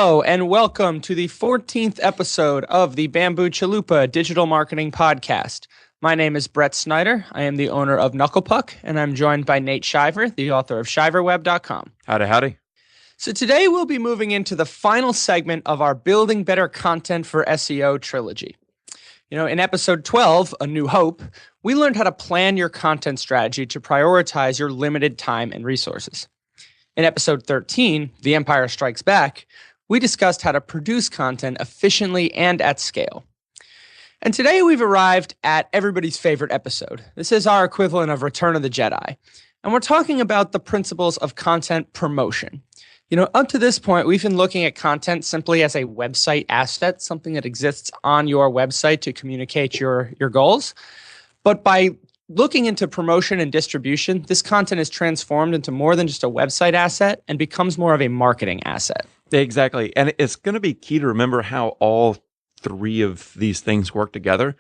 Hello and welcome to the 14th episode of the Bamboo Chalupa Digital Marketing Podcast. My name is Brett Snyder. I am the owner of Knucklepuck, and I'm joined by Nate Shiver, the author of shiverweb.com. Howdy, howdy. So today we'll be moving into the final segment of our Building Better Content for SEO trilogy. In episode 12, A New Hope, we learned how to plan your content strategy to prioritize your limited time and resources. In episode 13, The Empire Strikes Back, we discussed how to produce content efficiently and at scale. And today we've arrived at everybody's favorite episode. This is our equivalent of Return of the Jedi. And we're talking about the principles of content promotion. Up to this point, we've been looking at content simply as a website asset, something that exists on your website to communicate your goals. But by looking into promotion and distribution, this content is transformed into more than just a website asset and becomes more of a marketing asset. Exactly. And it's going to be key to remember how all three of these things work together.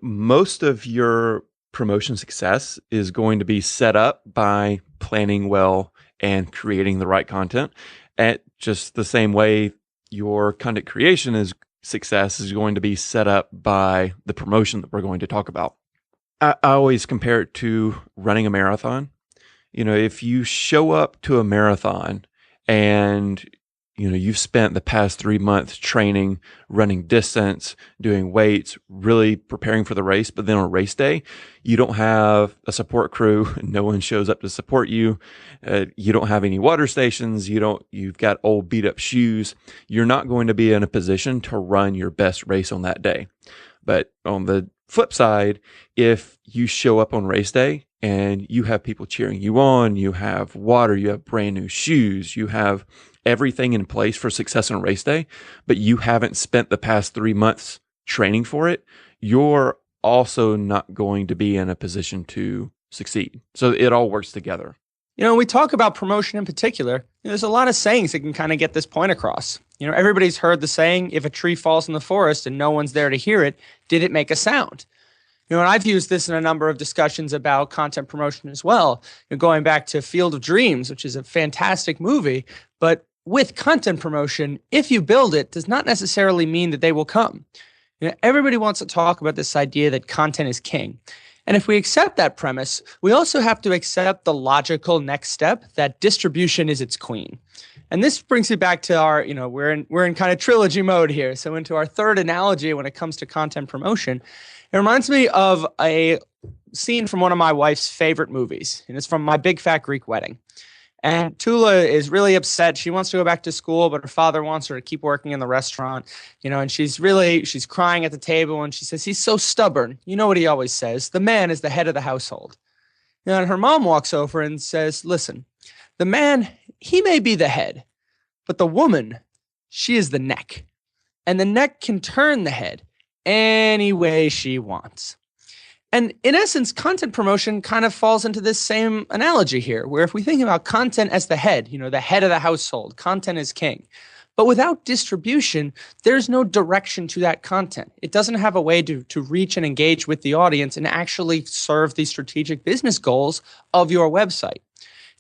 Most of your promotion success is going to be set up by planning well and creating the right content. At just the same way your content creation success is going to be set up by the promotion that we're going to talk about. I always compare it to running a marathon. If you show up to a marathon and you've spent the past 3 months training, running distance, doing weights, really preparing for the race, but then on race day, you don't have a support crew. No one shows up to support you. You don't have any water stations. You've got old beat up shoes. You're not going to be in a position to run your best race on that day. But on the flip side, if you show up on race day and you have people cheering you on, you have water, you have brand new shoes, you have everything in place for success on race day, but you haven't spent the past 3 months training for it, you're also not going to be in a position to succeed. So it all works together. When we talk about promotion in particular, there's a lot of sayings that can kind of get this point across. Everybody's heard the saying, if a tree falls in the forest and no one's there to hear it, did it make a sound? And I've used this in a number of discussions about content promotion as well. Going back to Field of Dreams, which is a fantastic movie, but with content promotion, if you build it, does not necessarily mean that they will come. Everybody wants to talk about this idea that content is king. And if we accept that premise, we also have to accept the logical next step that distribution is its queen. And this brings me back to our, we're in kind of trilogy mode here. So into our third analogy when it comes to content promotion, it reminds me of a scene from one of my wife's favorite movies. And it's from My Big Fat Greek Wedding. And Tula is really upset. She wants to go back to school, but her father wants her to keep working in the restaurant, and she's crying at the table and she says, he's so stubborn. You know what he always says, the man is the head of the household. And her mom walks over and says, listen, the man, he may be the head, but the woman, she is the neck. And the neck can turn the head any way she wants. And in essence, content promotion kind of falls into this same analogy here, where if we think about content as the head, the head of the household, content is king. But without distribution, there's no direction to that content. It doesn't have a way to reach and engage with the audience and actually serve the strategic business goals of your website.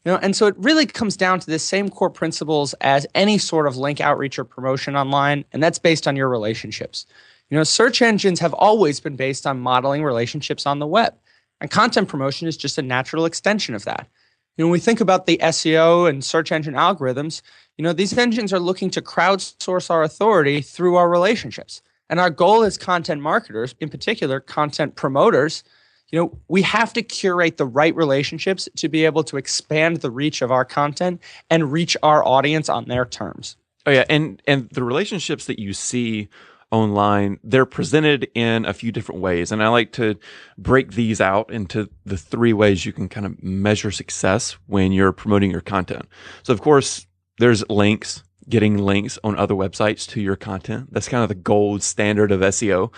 And so it really comes down to the same core principles as any sort of link outreach or promotion online, and that's based on your relationships. Search engines have always been based on modeling relationships on the web, and content promotion is just a natural extension of that. When we think about the SEO and search engine algorithms, these engines are looking to crowdsource our authority through our relationships. And our goal as content marketers, in particular content promoters, we have to curate the right relationships to be able to expand the reach of our content and reach our audience on their terms. Oh yeah, and the relationships that you see online, they're presented in a few different ways. And I like to break these out into the 3 ways you can kind of measure success when you're promoting your content. So of course, there's links, getting links on other websites to your content. That's kind of the gold standard of SEO.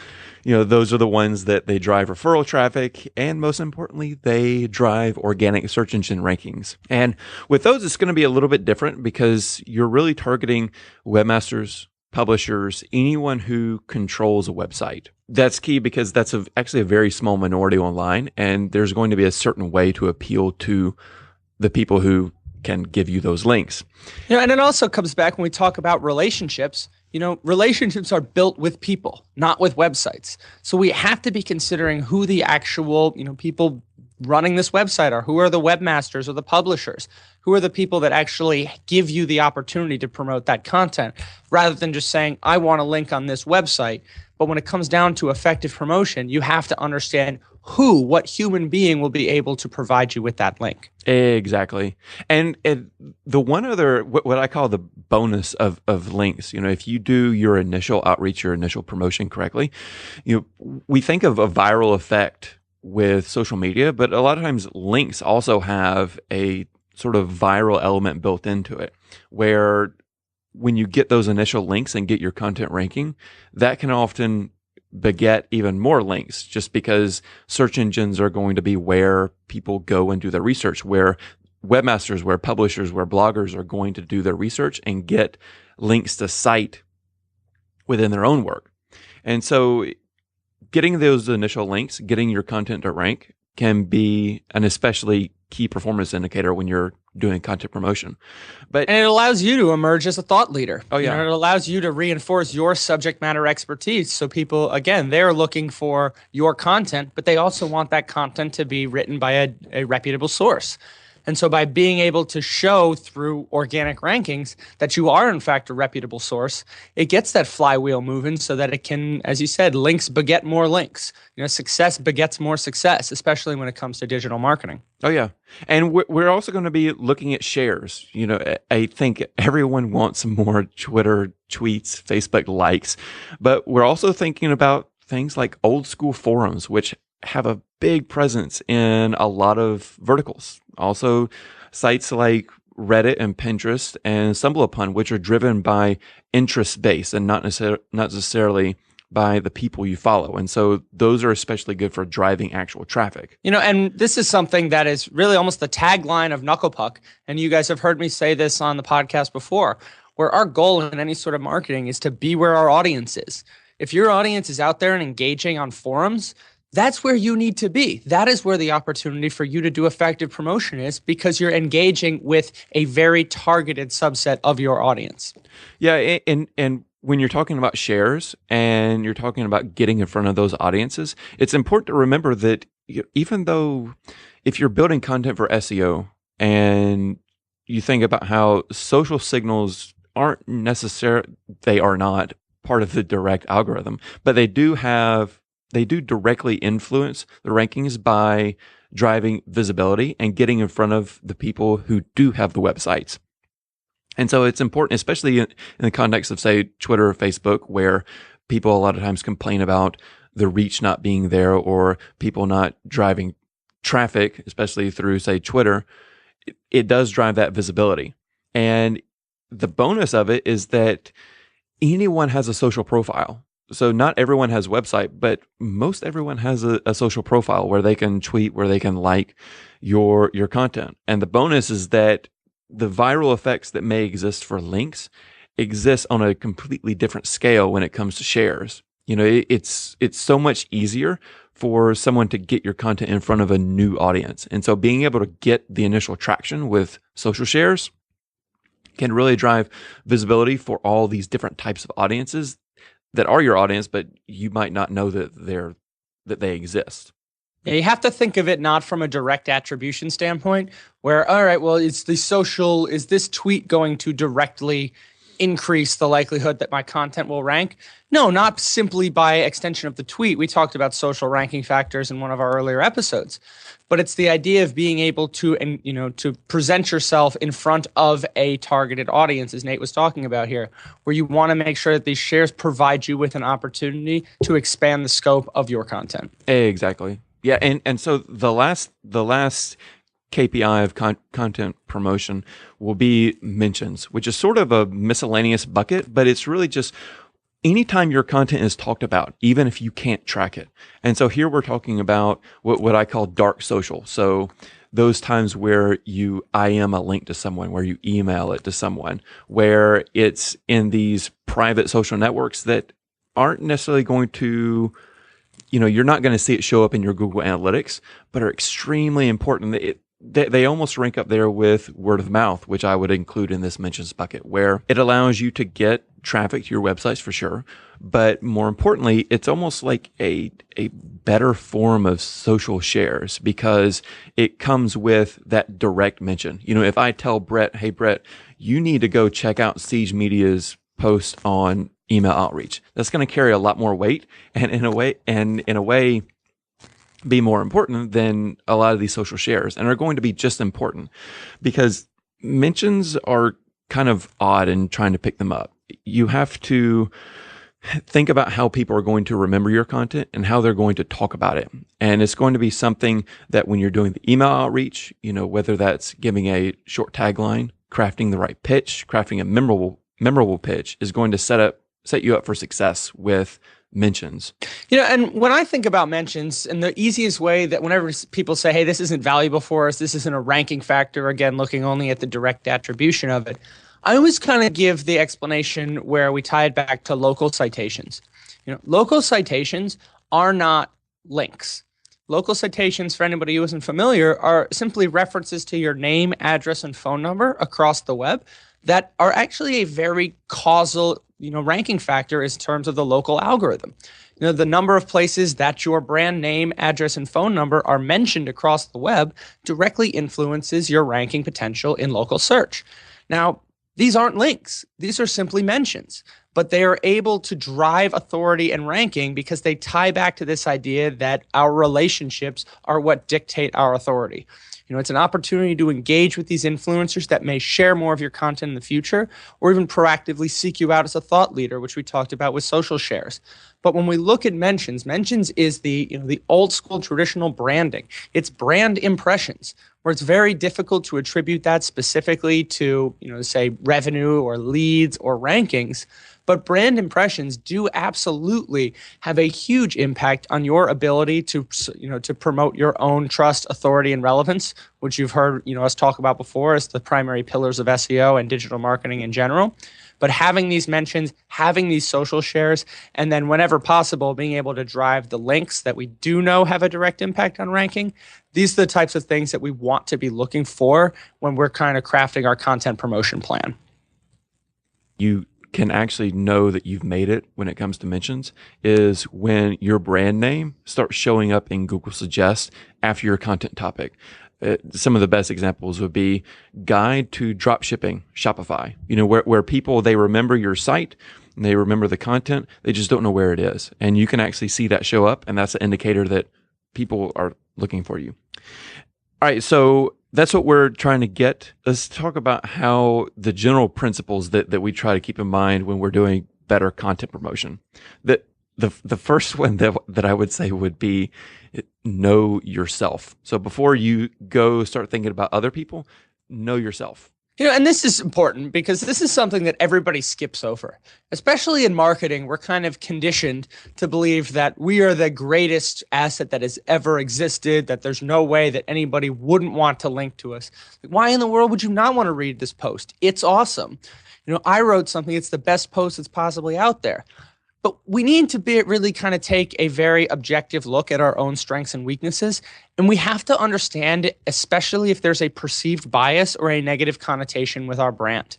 Those are the ones that they drive referral traffic, and most importantly, they drive organic search engine rankings. And with those, it's going to be a little bit different because you're really targeting webmasters, publishers, anyone who controls a website. That's key because that's actually a very small minority online, and there's going to be a certain way to appeal to the people who can give you those links. And it also comes back when we talk about relationships. Relationships are built with people, not with websites. So we have to be considering who the actual, people running this website are. Who are the webmasters or the publishers? Who are the people that actually give you the opportunity to promote that content, rather than just saying, I want a link on this website. But when it comes down to effective promotion, you have to understand what human being will be able to provide you with that link. Exactly. And the one other, what I call the bonus of links, if you do your initial outreach, your initial promotion correctly, we think of a viral effect with social media, but a lot of times links also have a sort of viral element built into it, where when you get those initial links and get your content ranking, that can often beget even more links, just because search engines are going to be where people go and do their research, where webmasters, where publishers, where bloggers are going to do their research and get links to cite within their own work. And so getting those initial links, getting your content to rank, can be an especially key performance indicator when you're doing content promotion. And it allows you to emerge as a thought leader. Oh, yeah. It allows you to reinforce your subject matter expertise. So people, again, they're looking for your content, but they also want that content to be written by a reputable source. And so by being able to show through organic rankings that you are in fact a reputable source, it gets that flywheel moving so that it can, as you said, links beget more links. Success begets more success, especially when it comes to digital marketing. Oh, yeah. And we're also going to be looking at shares. I think everyone wants more Twitter tweets, Facebook likes, but we're also thinking about things like old school forums, which have a big presence in a lot of verticals. Also, sites like Reddit and Pinterest and StumbleUpon, which are driven by interest base and not necessarily by the people you follow. And so those are especially good for driving actual traffic. And this is something that is really almost the tagline of Knuckle Puck. And you guys have heard me say this on the podcast before, where our goal in any sort of marketing is to be where our audience is. If your audience is out there and engaging on forums, that's where you need to be. That is where the opportunity for you to do effective promotion is, because you're engaging with a very targeted subset of your audience. Yeah, and when you're talking about shares and you're talking about getting in front of those audiences, it's important to remember that even though if you're building content for SEO and you think about how social signals aren't necessarily, they are not part of the direct algorithm, but they do directly influence the rankings by driving visibility and getting in front of the people who do have the websites. And so it's important, especially in the context of, say, Twitter or Facebook, where people a lot of times complain about the reach not being there or people not driving traffic, especially through, say, Twitter. It does drive that visibility. And the bonus of it is that anyone has a social profile. So not everyone has a website, but most everyone has a social profile where they can tweet, where they can like your content. And the bonus is that the viral effects that may exist for links exist on a completely different scale when it comes to shares. It's so much easier for someone to get your content in front of a new audience. And so being able to get the initial traction with social shares can really drive visibility for all these different types of audiences that are your audience, but you might not know that they exist. Yeah, you have to think of it not from a direct attribution standpoint where, all right, well, is this tweet going to directly increase the likelihood that my content will rank? No, not simply by extension of the tweet. We talked about social ranking factors in one of our earlier episodes, but it's the idea of being able to, to present yourself in front of a targeted audience, as Nate was talking about here, where you want to make sure that these shares provide you with an opportunity to expand the scope of your content. Exactly. Yeah, and so the last KPI of content promotion will be mentions, which is sort of a miscellaneous bucket, but it's really just anytime your content is talked about, even if you can't track it. And so here we're talking about what I call dark social. So those times where you IM a link to someone, where you email it to someone, where it's in these private social networks that aren't necessarily going to, you're not going to see it show up in your Google Analytics, but are extremely important. they almost rank up there with word of mouth, which I would include in this mentions bucket, where it allows you to get traffic to your websites for sure. But more importantly, it's almost like a better form of social shares because it comes with that direct mention. If I tell Brett, hey, Brett, you need to go check out Siege Media's post on email outreach, that's going to carry a lot more weight and in a way be more important than a lot of these social shares, and are going to be just important because mentions are kind of odd in trying to pick them up. You have to think about how people are going to remember your content and how they're going to talk about it. And it's going to be something that when you're doing the email outreach, whether that's giving a short tagline, crafting the right pitch, crafting a memorable pitch, is going to set you up for success with mentions. And when I think about mentions, and the easiest way that whenever people say, hey, this isn't valuable for us, this isn't a ranking factor, again, looking only at the direct attribution of it, I always kind of give the explanation where we tie it back to local citations. Local citations are not links. Local citations, for anybody who isn't familiar, are simply references to your name, address, and phone number across the web that are actually a very causal ranking factor in terms of the local algorithm. The number of places that your brand name, address, and phone number are mentioned across the web directly influences your ranking potential in local search. Now, these aren't links. These are simply mentions, but they are able to drive authority and ranking because they tie back to this idea that our relationships are what dictate our authority. It's an opportunity to engage with these influencers that may share more of your content in the future, or even proactively seek you out as a thought leader, which we talked about with social shares. But when we look at mentions is the old school traditional branding. It's brand impressions, where it's very difficult to attribute that specifically to, say revenue or leads or rankings. But brand impressions do absolutely have a huge impact on your ability to promote your own trust, authority, and relevance, which you've heard, us talk about before as the primary pillars of SEO and digital marketing in general. But having these mentions, having these social shares, and then whenever possible, being able to drive the links that we do know have a direct impact on ranking, these are the types of things that we want to be looking for when we're kind of crafting our content promotion plan. You can actually know that you've made it when it comes to mentions is when your brand name starts showing up in Google Suggest after your content topic. Some of the best examples would be guide to drop shipping Shopify, where people, they remember your site and they remember the content, they just don't know where it is. And you can actually see that show up, and that's an indicator that people are looking for you. All right, so that's what we're trying to get. Let's talk about how the general principles that we try to keep in mind when we're doing better content promotion. The first one that I would say would be know yourself. So before you go start thinking about other people, know yourself. And this is important because this is something that everybody skips over. Especially in marketing, we're kind of conditioned to believe that we are the greatest asset that has ever existed, that there's no way that anybody wouldn't want to link to us. Why in the world would you not want to read this post? It's awesome. I wrote something, it's the best post that's possibly out there. But we need to really kind of take a very objective look at our own strengths and weaknesses. And we have to understand, especially if there's a perceived bias or a negative connotation with our brand.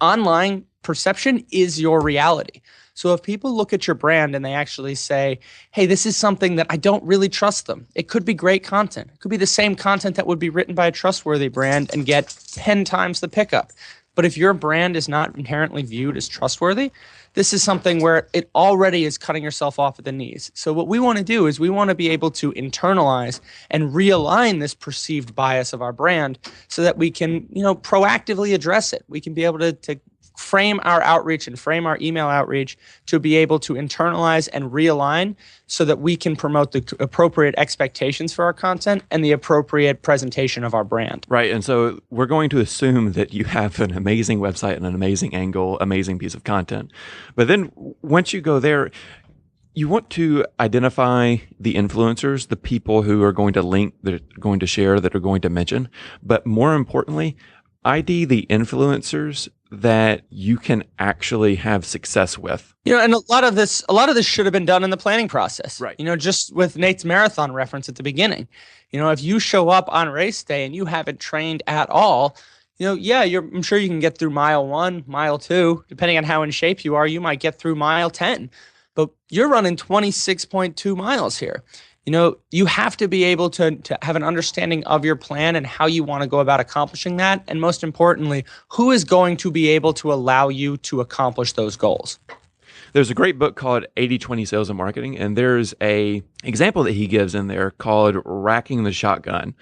Online perception is your reality. So if people look at your brand and they actually say, hey, this is something that I don't really trust them. It could be great content. It could be the same content that would be written by a trustworthy brand and get 10 times the pickup. But if your brand is not inherently viewed as trustworthy, this is something where it already is cutting yourself off at the knees. So what we want to do is we want to be able to internalize and realign this perceived bias of our brand so that we can, proactively address it. We can be able to frame our outreach and frame our email outreach to be able to internalize and realign so that we can promote the appropriate expectations for our content and the appropriate presentation of our brand. Right. And so we're going to assume that you have an amazing website and an amazing angle, amazing piece of content. But then once you go there, you want to identify the influencers, the people who are going to link, that are going to share, that are going to mention. But more importantly, ID the influencers that you can actually have success with. And a lot of this should have been done in the planning process. Right. Just with Nate's marathon reference at the beginning. If you show up on race day and you haven't trained at all, yeah, I'm sure you can get through mile 1, mile 2, depending on how in shape you are, you might get through mile 10. But you're running 26.2 miles here. You have to be able to have an understanding of your plan and how you want to go about accomplishing that. And most importantly, who is going to be able to allow you to accomplish those goals? There's a great book called 80/20 Sales and Marketing, and there's a example that he gives in there called Racking the Shotgun.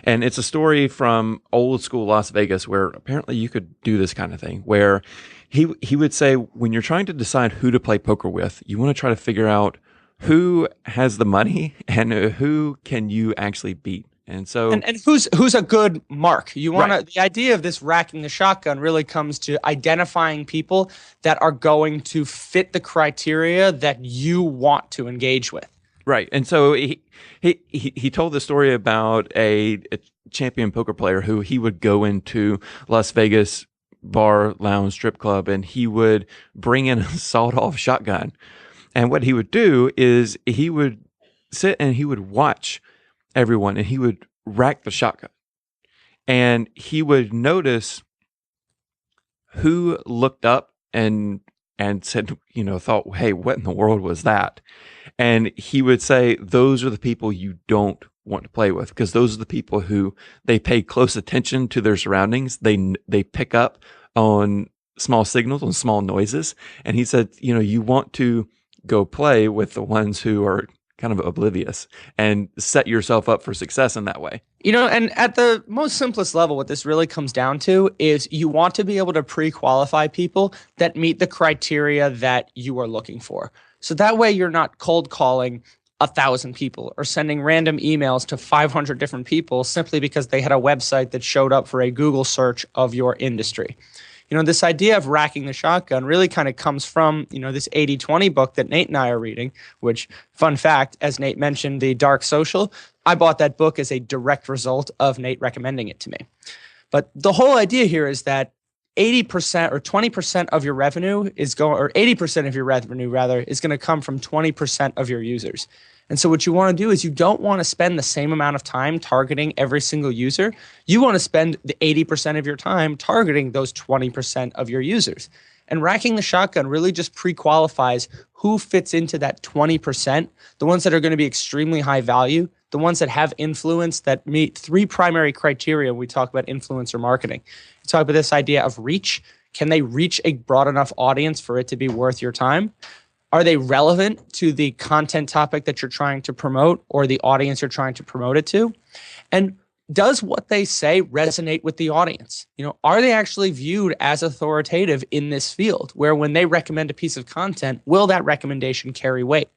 And it's a story from old school Las Vegas where apparently you could do this kind of thing, where he would say, when you're trying to decide who to play poker with, you want to try to figure out who has the money and who can you actually beat. And so, and who's a good mark? You want Right. The idea of this racking the shotgun really comes to identifying people that are going to fit the criteria that you want to engage with. Right. And so he told the story about a champion poker player who he would go into Las Vegas bar, lounge, strip club, and he would bring in a sawed-off shotgun. And what he would do is he would sit and he would watch everyone and he would rack the shotgun. And he would notice who looked up and said, thought, hey, what in the world was that? And he would say, those are the people you don't want to play with, because those are the people who they pay close attention to their surroundings. They pick up on small signals, on small noises. And he said, you want to go play with the ones who are kind of oblivious and set yourself up for success in that way. And at the most simplest level, what this really comes down to is you want to be able to pre-qualify people that meet the criteria that you are looking for. So that way you're not cold calling 1,000 people or sending random emails to 500 different people simply because they had a website that showed up for a Google search of your industry. This idea of racking the shotgun really kind of comes from, this 80/20 book that Nate and I are reading, which, fun fact, as Nate mentioned, The Dark Social, I bought that book as a direct result of Nate recommending it to me. But the whole idea here is that 80% or 20% of your revenue is going, or 80% of your revenue rather, is going to come from 20% of your users. And so what you want to do is you don't want to spend the same amount of time targeting every single user. You want to spend the 80% of your time targeting those 20% of your users. And racking the shotgun really just pre-qualifies who fits into that 20%, the ones that are going to be extremely high value, the ones that have influence that meet 3 primary criteria when we talk about influencer marketing. We talk about this idea of reach. Can they reach a broad enough audience for it to be worth your time? Are they relevant to the content topic that you're trying to promote or the audience you're trying to promote it to? And does what they say resonate with the audience? Are they actually viewed as authoritative in this field where when they recommend a piece of content, will that recommendation carry weight?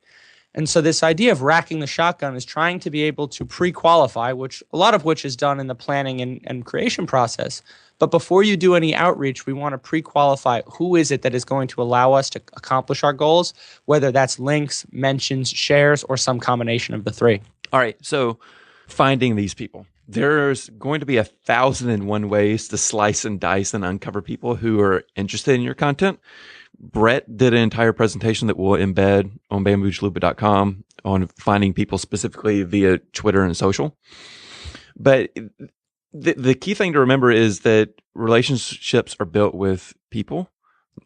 And so this idea of racking the shotgun is trying to be able to pre-qualify, which a lot of which is done in the planning and creation process. But before you do any outreach, we want to pre-qualify who is it that is going to allow us to accomplish our goals, whether that's links, mentions, shares, or some combination of the 3. All right. So finding these people. There's going to be 1,001 ways to slice and dice and uncover people who are interested in your content. Brett did an entire presentation that we'll embed on bamboochalupa.com on finding people specifically via Twitter and social. But the key thing to remember is that relationships are built with people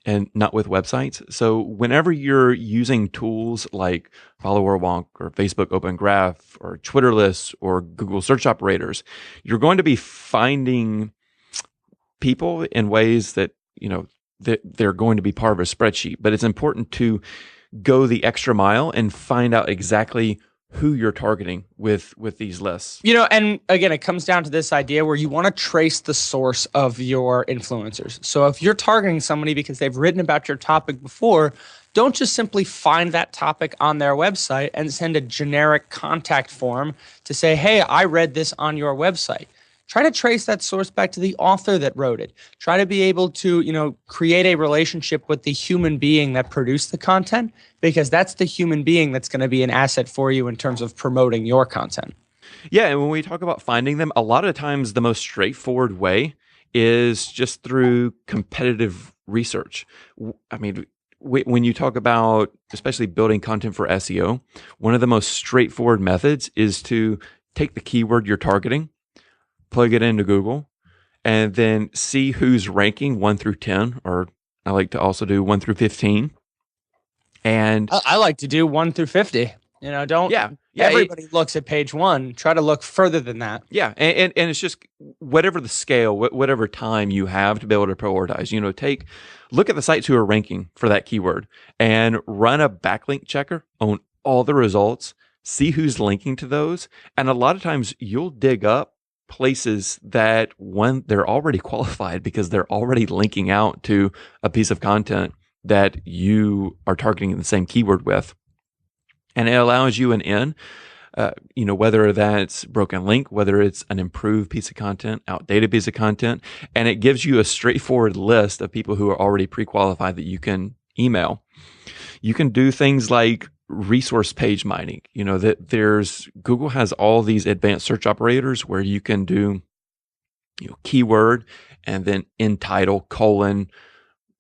and not with websites. So whenever you're using tools like Follower Wonk or Facebook Open Graph or Twitter lists or Google search operators, you're going to be finding people in ways that, they're going to be part of a spreadsheet. But it's important to go the extra mile and find out exactly who you're targeting with these lists. And again, it comes down to this idea where you want to trace the source of your influencers. So if you're targeting somebody because they've written about your topic before, don't just simply find that topic on their website and send a generic contact form to say, hey, I read this on your website. Try to trace that source back to the author that wrote it. Try to be able to, create a relationship with the human being that produced the content, because that's the human being that's going to be an asset for you in terms of promoting your content. Yeah, and when we talk about finding them, a lot of times the most straightforward way is just through competitive research. I mean, when you talk about especially building content for SEO, one of the most straightforward methods is to take the keyword you're targeting, plug it into Google, and then see who's ranking 1 through 10, or I like to also do 1 through 15. And I like to do 1 through 50. Don't everybody looks at page 1. Try to look further than that. Yeah, and it's just whatever the scale, whatever time you have to be able to prioritize. Look at the sites who are ranking for that keyword and run a backlink checker on all the results. See who's linking to those, and a lot of times you'll dig up places that they're already qualified because they're already linking out to a piece of content that you are targeting the same keyword with. And it allows you an in, whether that's broken link, whether it's an improved piece of content, outdated piece of content, and it gives you a straightforward list of people who are already pre-qualified that you can email. You can do things like resource page mining. Google has all these advanced search operators where you can do, keyword and then in title :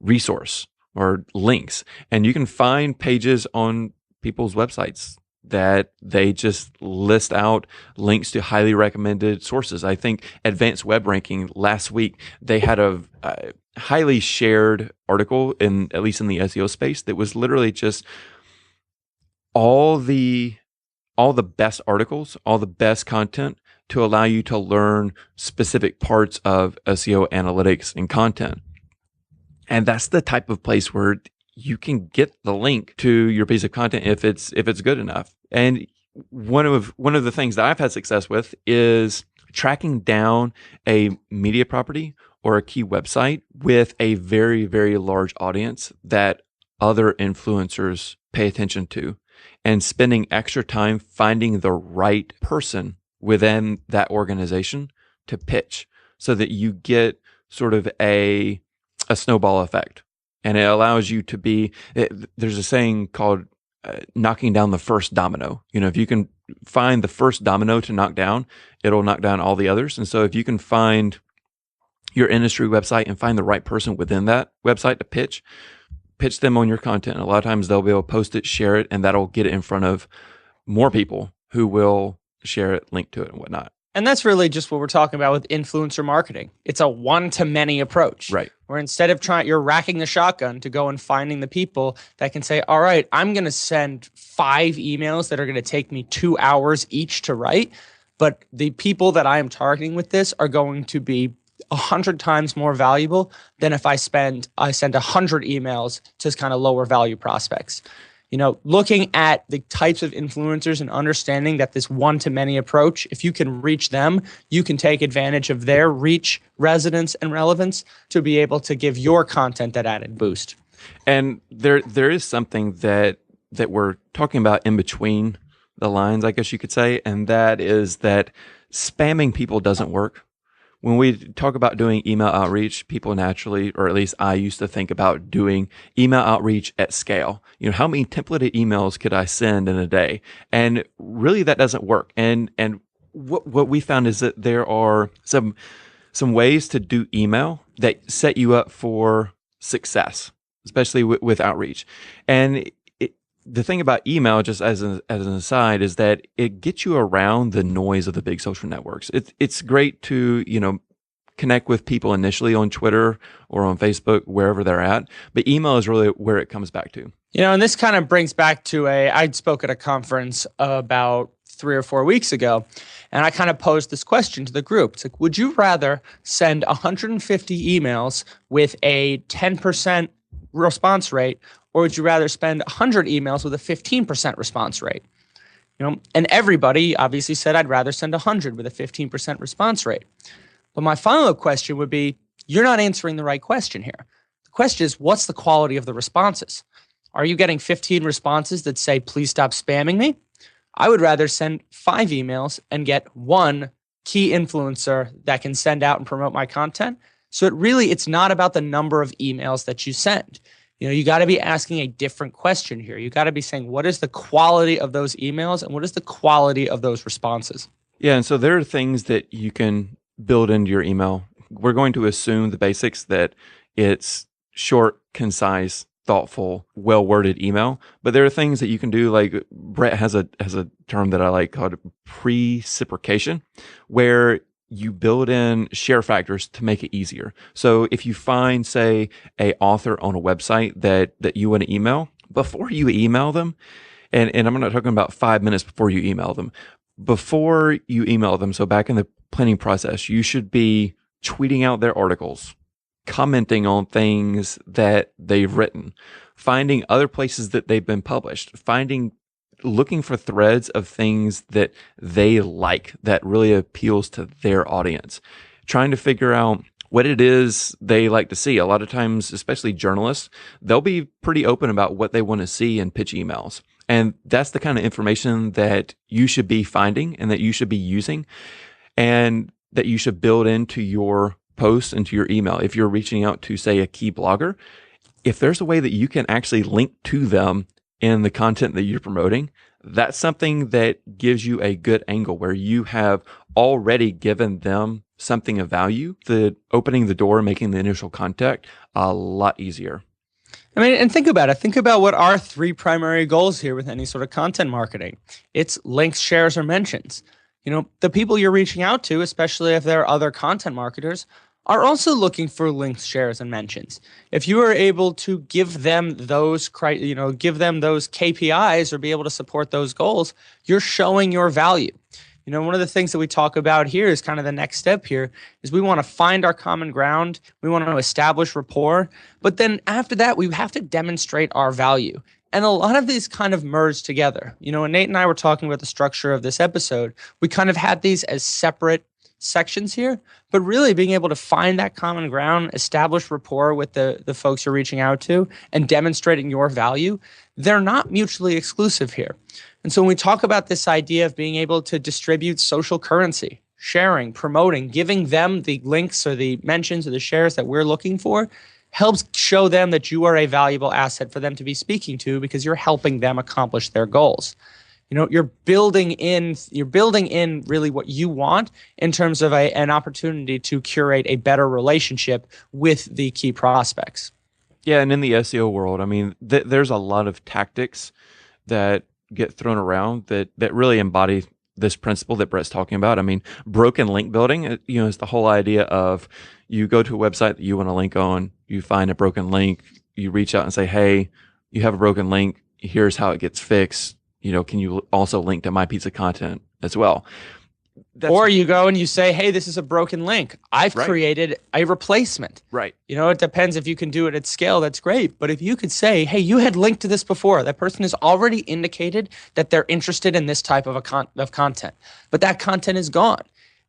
resource or links. And you can find pages on people's websites that they just list out links to highly recommended sources. I think Advanced Web Ranking last week, they had a highly shared article at least in the SEO space, that was literally just all the best articles, all the best content to allow you to learn specific parts of SEO analytics and content. And that's the type of place where you can get the link to your piece of content if it's good enough. And one of the things that I've had success with is tracking down a media property or a key website with a very, very large audience that other influencers pay attention to, and spending extra time finding the right person within that organization to pitch, so that you get sort of a snowball effect. And it allows you to there's a saying called knocking down the first domino. If you can find the first domino to knock down, it'll knock down all the others. And so if you can find your industry website and find the right person within that website to pitch them on your content. And a lot of times they'll be able to post it, share it, and that'll get it in front of more people who will share it, link to it, and whatnot. And that's really just what we're talking about with influencer marketing. It's a one-to-many approach. Right. Where instead of you're racking the shotgun to go and finding the people that can say, all right, I'm going to send 5 emails that are going to take me 2 hours each to write. But the people that I am targeting with this are going to be 100 times more valuable than if I send 100 emails to kind of lower value prospects. Looking at the types of influencers and understanding that this one-to-many approach, if you can reach them, you can take advantage of their reach, resonance, and relevance to be able to give your content that added boost. And there is something that we're talking about in between the lines, I guess you could say, and that is that spamming people doesn't work. When we talk about doing email outreach, people naturally, or at least I used to think about doing email outreach at scale. How many templated emails could I send in a day? And really that doesn't work. And what we found is that there are some ways to do email that set you up for success, especially with outreach. And the thing about email, just as an aside, is that it gets you around the noise of the big social networks. It's great to, connect with people initially on Twitter or on Facebook, wherever they're at. But email is really where it comes back to. And this kind of brings back to I spoke at a conference about 3 or 4 weeks ago, and I kind of posed this question to the group. It's like, would you rather send 150 emails with a 10% response rate, or would you rather spend 100 emails with a 15% response rate? And everybody obviously said, I'd rather send 100 with a 15% response rate. But my follow-up question would be, you're not answering the right question here. The question is, what's the quality of the responses? Are you getting 15 responses that say, please stop spamming me? I would rather send 5 emails and get 1 key influencer that can send out and promote my content. So it's not about the number of emails that you send. You got to be asking a different question here. You got to be saying, what is the quality of those emails and what is the quality of those responses? Yeah, and so there are things that you can build into your email we're going to assume the basics that it's short, concise, thoughtful, well-worded email. But there are things that you can do, like Brett has a term that I like called precipitation, where you build in share factors to make it easier. So if you find, say, a author on a website that you want to email, before you email them, and I'm not talking about 5 minutes before you email them, before you email them, so back in the planning process, you should be tweeting out their articles, commenting on things that they've written, finding other places that they've been published, looking for threads of things that they like that really appeals to their audience, trying to figure out what it is they like to see. A lot of times, especially journalists, they'll be pretty open about what they want to see in pitch emails. And that's the kind of information that you should be finding and that you should be using and that you should build into your posts, into your email. If you're reaching out to, say, a key blogger, if there's a way that you can actually link to them in the content that you're promoting, that's something that gives you a good angle where you have already given them something of value. The opening the door, making the initial contact a lot easier. I mean, and think about it. Think about what our three primary goals here with any sort of content marketing. It's links, shares, or mentions. The people you're reaching out to, especially if they're other content marketers, are also looking for links, shares, and mentions. If you are able to give them those, KPIs or be able to support those goals, you're showing your value. One of the things that we talk about here is kind of the next step here is we want to find our common ground. We want to establish rapport. But then after that, we have to demonstrate our value. And a lot of these kind of merge together. When Nate and I were talking about the structure of this episode, we kind of had these as separate sections here, but really being able to find that common ground, establish rapport with the folks you're reaching out to, and demonstrating your value, they're not mutually exclusive here. And so when we talk about this idea of being able to distribute social currency, sharing, promoting, giving them the links or the mentions or the shares that we're looking for, helps show them that you are a valuable asset for them to be speaking to because you're helping them accomplish their goals. You're building in really what you want in terms of an opportunity to curate a better relationship with the key prospects. Yeah, and in the SEO world, I mean, there's a lot of tactics that get thrown around that really embody this principle that Brett's talking about. I mean, broken link building, is the whole idea of you go to a website that you want to link on, you find a broken link, you reach out and say, hey, you have a broken link, here's how it gets fixed. Can you also link to my piece of content as well? Or you go and you say, hey, this is a broken link. I've Right. created a replacement. Right. It depends if you can do it at scale, that's great. But if you could say, hey, you had linked to this before, that person has already indicated that they're interested in this type of content, but that content is gone.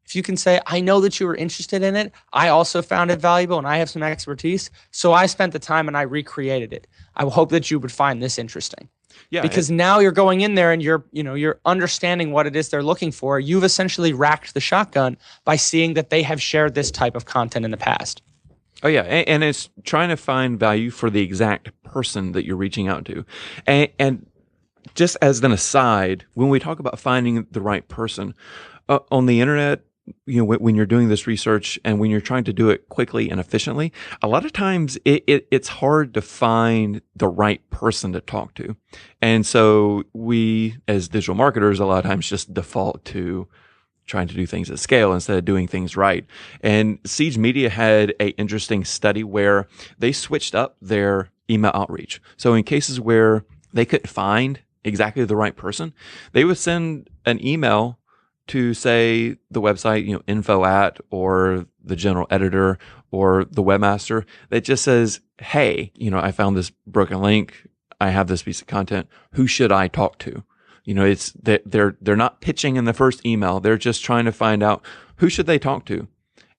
If you can say, I know that you were interested in it, I also found it valuable and I have some expertise, so I spent the time and I recreated it. I hope that you would find this interesting. Yeah, because now you're going in there and you're understanding what it is they're looking for. You've essentially racked the shotgun by seeing that they have shared this type of content in the past. Oh yeah, and it's trying to find value for the exact person that you're reaching out to. And just as an aside, when we talk about finding the right person on the internet, when you're doing this research and when you're trying to do it quickly and efficiently, a lot of times it's hard to find the right person to talk to. And so we, as digital marketers, a lot of times just default to trying to do things at scale instead of doing things right. And Siege Media had an interesting study where they switched up their email outreach. So in cases where they couldn't find exactly the right person, they would send an email to, say, the website, info at, or the general editor or the webmaster that just says, hey, I found this broken link. I have this piece of content. Who should I talk to? It's that they're not pitching in the first email. They're just trying to find out who should they talk to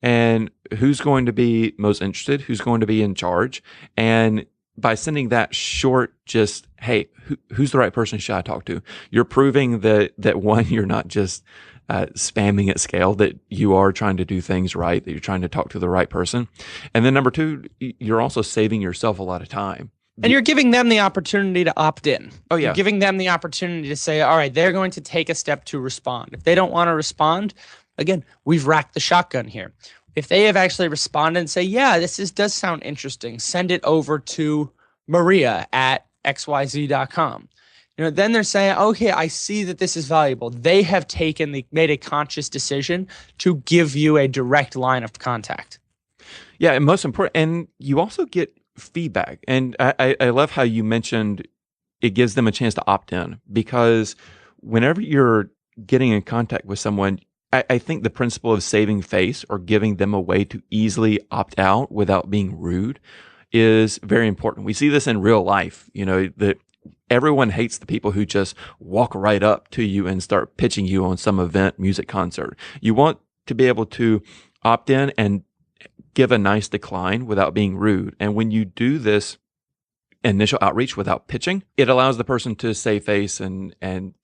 and who's going to be most interested, who's going to be in charge. And by sending that short, just, hey, who's the right person should I talk to? You're proving that one, you're not just spamming at scale, that you are trying to do things right, that you're trying to talk to the right person. And then number two, you're also saving yourself a lot of time. And you're giving them the opportunity to opt in. Oh, yeah. You're giving them the opportunity to say, all right, they're going to take a step to respond. If they don't want to respond, again, we've racked the shotgun here. If they have actually responded and say, yeah, does sound interesting, send it over to Maria at xyz.com. Then they're saying, okay, I see that this is valuable. They have made a conscious decision to give you a direct line of contact. Yeah, and most important, and you also get feedback. And I love how you mentioned it gives them a chance to opt in, because whenever you're getting in contact with someone, I think the principle of saving face or giving them a way to easily opt out without being rude is very important. We see this in real life, that everyone hates the people who just walk right up to you and start pitching you on some event, music concert. You want to be able to opt in and give a nice decline without being rude. And when you do this initial outreach without pitching, it allows the person to save face and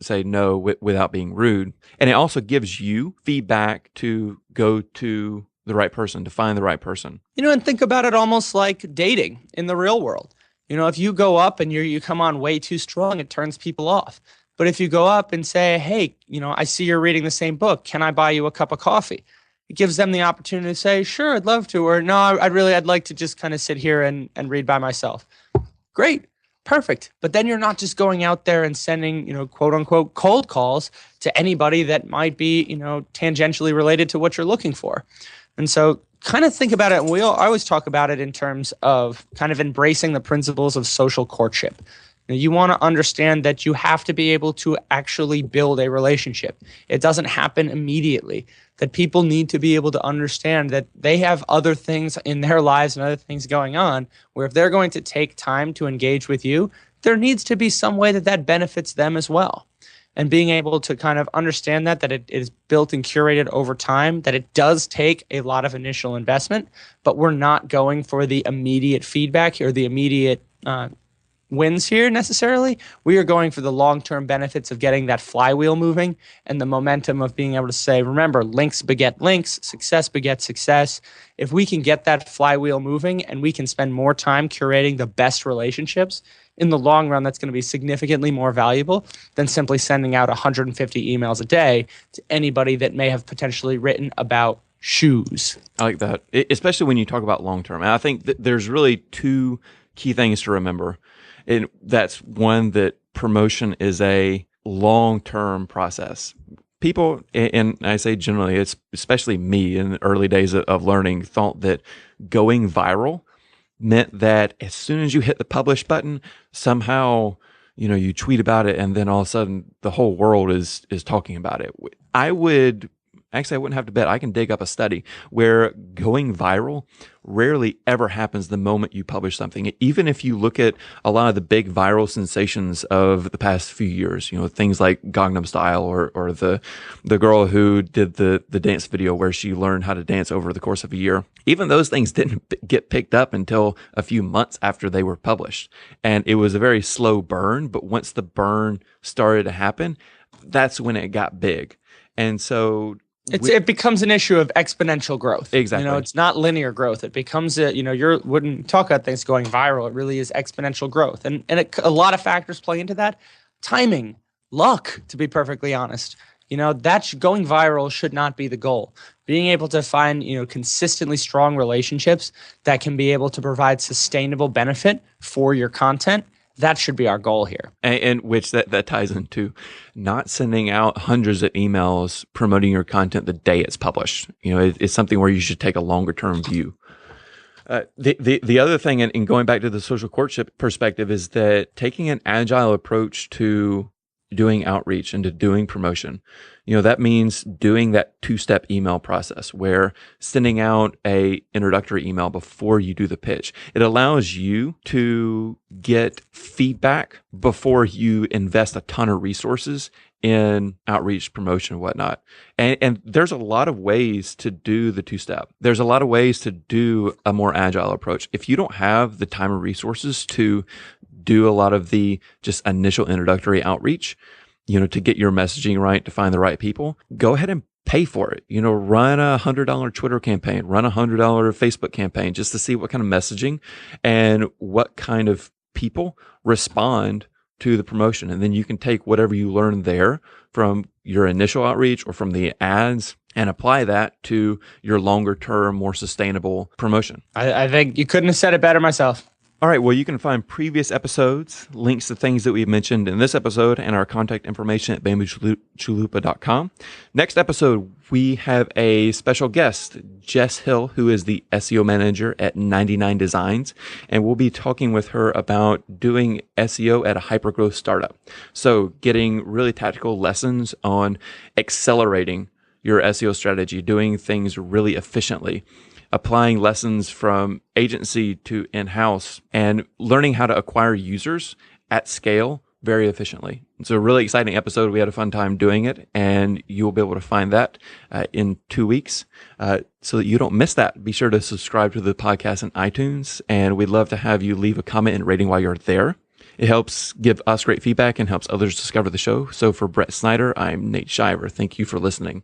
say no without being rude. And it also gives you feedback to go to the right person, to find the right person. And think about it almost like dating in the real world. If you go up and you come on way too strong, it turns people off. But if you go up and say, hey, I see you're reading the same book. Can I buy you a cup of coffee? It gives them the opportunity to say, sure, I'd love to. Or no, I'd like to just kind of sit here and read by myself. Great. Perfect. But then you're not just going out there and sending, quote unquote, cold calls to anybody that might be, tangentially related to what you're looking for. And so kind of think about it. And I always talk about it in terms of kind of embracing the principles of social courtship. You want to understand that you have to be able to actually build a relationship. It doesn't happen immediately. That people need to be able to understand that they have other things in their lives and other things going on, where if they're going to take time to engage with you, there needs to be some way that benefits them as well. And being able to kind of understand that it is built and curated over time, that it does take a lot of initial investment, but we're not going for the immediate feedback or the immediate wins here necessarily. We are going for the long-term benefits of getting that flywheel moving and the momentum of being able to say, remember, links beget links, success begets success. If we can get that flywheel moving and we can spend more time curating the best relationships, in the long run, that's going to be significantly more valuable than simply sending out 150 emails a day to anybody that may have potentially written about shoes. I like that, especially when you talk about long-term. And I think that there's really two key things to remember. And that's one, that promotion is a long-term process. People, and I say generally, it's especially me in the early days of learning, thought that going viral meant that as soon as you hit the publish button, somehow, you tweet about it and then all of a sudden the whole world is talking about it. I wouldn't have to bet. I can dig up a study where going viral rarely ever happens the moment you publish something. Even if you look at a lot of the big viral sensations of the past few years, things like Gangnam Style or the girl who did the dance video where she learned how to dance over the course of a year. Even those things didn't get picked up until a few months after they were published. And it was a very slow burn, but once the burn started to happen, that's when it got big. And so it becomes an issue of exponential growth. Exactly. It's not linear growth. It becomes when you talk about things going viral, it really is exponential growth. And a lot of factors play into that. Timing, luck, to be perfectly honest. That's going viral should not be the goal. Being able to find, consistently strong relationships that can be able to provide sustainable benefit for your content, that should be our goal here. And which that ties into not sending out hundreds of emails promoting your content the day it's published. It's something where you should take a longer term view. The other thing, and going back to the social courtship perspective, is that taking an agile approach to doing outreach and to doing promotion. That means doing that two-step email process where sending out a introductory email before you do the pitch. It allows you to get feedback before you invest a ton of resources in outreach, promotion, and whatnot. And there's a lot of ways to do the two-step. There's a lot of ways to do a more agile approach. If you don't have the time or resources to do a lot of the just initial introductory outreach, to get your messaging right, to find the right people, go ahead and pay for it. Run a $100 Twitter campaign, run a $100 Facebook campaign just to see what kind of messaging and what kind of people respond to the promotion. And then you can take whatever you learn there from your initial outreach or from the ads and apply that to your longer term, more sustainable promotion. I think you couldn't have said it better myself. All right, well, you can find previous episodes, links to things that we've mentioned in this episode, and our contact information at bamboochalupa.com. Next episode, we have a special guest, Jess Hill, who is the SEO manager at 99 Designs, and we'll be talking with her about doing SEO at a hypergrowth startup. So getting really tactical lessons on accelerating your SEO strategy, doing things really efficiently, applying lessons from agency to in-house, and learning how to acquire users at scale very efficiently. It's a really exciting episode. We had a fun time doing it, and you'll be able to find that in 2 weeks. So that you don't miss that, be sure to subscribe to the podcast in iTunes, and we'd love to have you leave a comment and rating while you're there. It helps give us great feedback and helps others discover the show. So for Brett Snyder, I'm Nate Shiver. Thank you for listening.